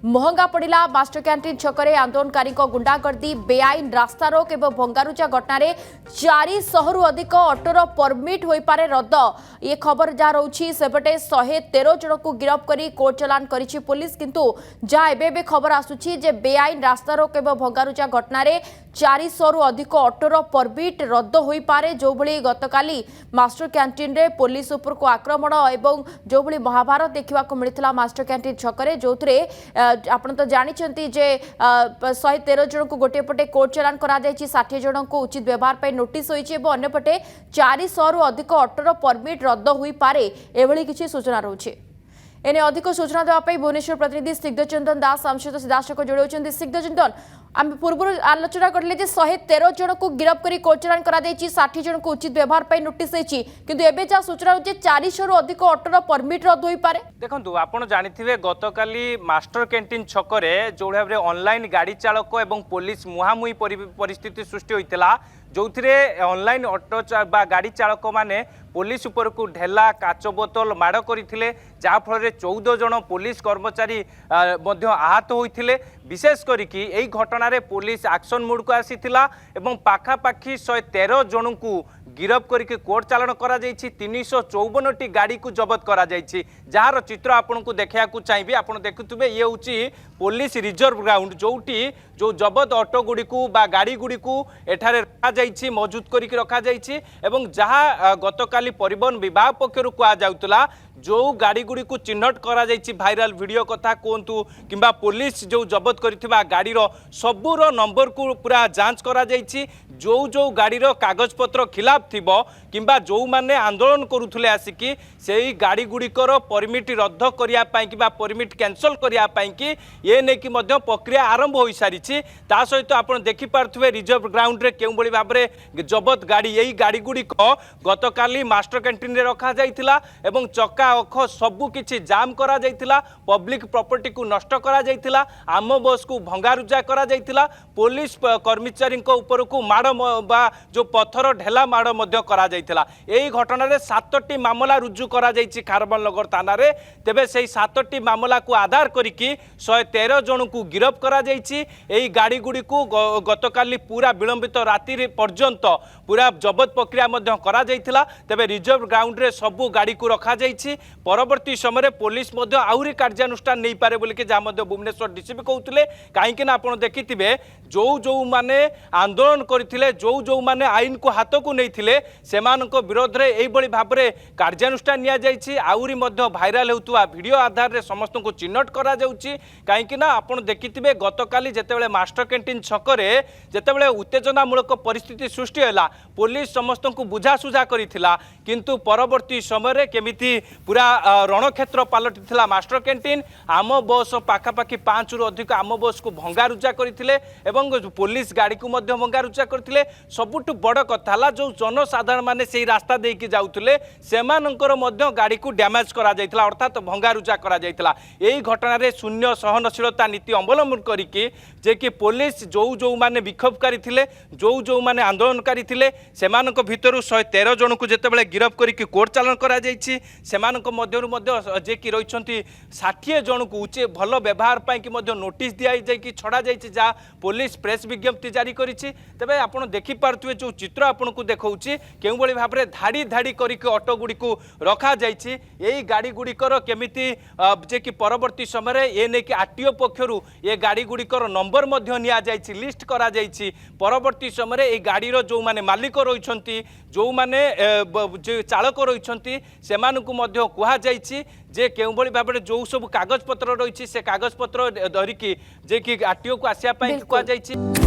महंगा पड़ा master canteen छकरे आंदोलनकारी गुंडागर्दी बेआईन रास्तारोक और भंगारुजा घटन 400 अधिक अटोर परमिट हो पारे रद्द ये खबर जहाँ रोचे सेपटे 113 जन को गिरफ्त कर कोर्ट चलाण करी पुलिस किंतु जहाँ एबे खबर आसुची जे बेआईन रास्तारोक और भंगारुजा घटन 400 अधिक अटोर परमिट रद्द हो पारे जो भली गतकाली मास्टर कैंटीन रे पुलिस उपर को आक्रमण और जो भली महाभारत देखा मिलता मास्टर कैंटीन छकरे जो आपण तो जानी जे 113 जन को गोटे पटे कोर्ट चलाण करा 60 जन को उचित व्यवहार पर नोटिस होइछि एवं अन्यपटे 400 अधिक अटोर परमिट रद्द हो पारे एभली किछि सूचना रोचे। एने अधिक सूचना देवाई भुवनेश्वर प्रतिनिधि स्निग्धचंदन दास आम सहित सीधासख जोड़ी स्निग्धचंदन आम पूर्व आलोचना करले 113 जन को गिरफ्त कर कोर्ट चलाण करा 60 जन को उचित व्यवहार पर नोटिस किंतु एबे जहाँ सूचना होचे 400 अधिक अटोर परमिट रद्द हो पारे। देखो आपड़ जानी गतकाली मास्टर कैंटीन छकरे जो भाव में ऑनलाइन गाड़ी चालक और पुलिस मुहांमुही परिस्थिति सृष्टि होता जो ऑनलाइन ऑटो गाड़ी चालक माने पुलिस उपर को ढेला काच बोतल माड़ करते जहाँफल 14 जन पुलिस कर्मचारी आहत होते विशेष करिकी एई घटना पुलिस एक्शन मोड को आसीथिला एवं पाखापाखि 113 जन को गिरफ्त करके कोर्ट चालाण करा 354 गाड़ी को जबत करा जार चित्र आपन को देखा चाहिए आप देखुवे ये हूँ पुलिस रिजर्व ग्राउंड जोटी जो जबत ऑटो गुड़ी को गाड़ी गुड़ी को एठारे रखा मौजूद करके रखा एवं जहाँ गतकाली परिवहन विभाग पक्षर कहुला जो गाड़ी गुड़ी को चिन्हट करा भाइराल वीडियो कथा कहतु किंबा पुलिस जो जबत करथिबा गाड़ीर सबूर नंबर को पूरा जांच करा जो गाड़ीर कागज पत्र खिलाफ थिबो किंबा जो माने आंदोलन करुथुले आसिकी सेही गाड़ी गुड़िकर परमिट रद्द करिया पई किंबा परमिट कैंसल करिया पई कि ये नै कि मध्य प्रक्रिया आरंभ हो सारी ता सहित आपण देखि पारथुवे रिजर्व ग्राउंड रे केउ बळी भाबरे जबत गाड़ी यही गाड़ी गुड़िक गतकाली मास्टर कैंटीन रे रखा जाइथिला एवं चक्का अख सबु किछि जाम करा जाइथिला पब्लिक प्रॉपर्टी को नष्ट करा जाइथिला आम बस को भंगारुजा करा जाइथिला पुलिस कर्मचारी ऊपर को माड़ बा जो पत्थर ढेला माड़ मध्य करा जाइथिला एही घटना रे 7टी मामला रुजु करा जाइछि खारबन नगर थाना रे तेबे सेही 7टी मामला को आधार करिकी 113 जन को गिरफ्त करा जाइछि एही गाड़ी गुडी को गतकाली पूरा विलंबित राति पर्यंत पूरा जबत प्रक्रिया मध्य करा जाइथिला तेबे रिजर्व ग्राउंड रे सबु गाड़ी को रखा जाइछि परवर्ती समय पुलिस मध्य आउरी कार्यानुष्ठान नहीं पारे बोली कि जहाँ मध्य भुवनेश्वर डीसीपी कहते कहीं आप देखिथिबे जो माने आंदोलन करथिले जो माने आईन को हाथ को नहीं सेमानक विरोध रे एई बळी भाबरे कार्यानुष्ठान निया जाइछि आउरी मध्य भाइराल होतुवा वीडियो आधार रे समस्त को चिन्हट करा जाउछि कहीं आपण देखिथिबे गतकाली जेतेबेले मास्टर कैंटीन छकरे जेतेबेले उत्तेजनामूलक परिस्थिति सृष्टि होला पुलिस समस्त को बुझासुझा करिथिला किंतु परवर्ती समय रे केमिति पूरा रणक्षेत्र पलटि मास्टर कैंटीन आम बस पाखापाखि 5 रु अधिक आम बस को भंगारुजा करथिले एवं पुलिस गाड़ी को मध्य भंगारुजा करथिले सबुठु बड़ कथा जो जनसाधारण माने से रास्ता देकी जाउथिले सेमानंकर मध्य गाड़ी को डैमेज करा जाइथिला अर्थात भंगारुजा करा जाइथिला एही घटना रे शून्य सहनशीलता नीति अवलंबन करिके जे कि पुलिस जो माने विक्षोभकारी थिले जो माने आंदोलनकारी थिले सेमानक भितरु 113 जन को जेतेबेले गिरफ्त करिके कोर्ट चालाण करा जाइछि सेमानक मध्यरु मध्य जे कि रहिछंती 60 जन को उचे भल व्यवहार पाई कि मध्य नोटिस दिया जाय कि छड़ा जाइछि जा पुलिस प्रेस विज्ञप्ति जारी करिछि तबे आपण देखि पारथुवे जो चित्र आपण को देखौछि केउ बळी भाबरे धाड़ी धाड़ी करिके ऑटो गुडी को रखा जाइछि एही गाड़ी गुडीकर केमिति जे कि परवर्ती समय रे ए नै कि आरटीओ पक्षरु ए गाड़ी गुडीकर नंबर मध्य निया जाइछि लिस्ट करा जाइछि परवर्ती समय रे ए गाड़ीर जो माने मालिक रहिछंती जो माने जे चालक रहिछंती सेमानकु मध्य कुहा जाइछि जे केउ बळी भाबरे जो सब कागज पत्र रहिछि से कागज पत्र धरिकी जे कि आरटीओ को आसिया पई कुहा जाइछि।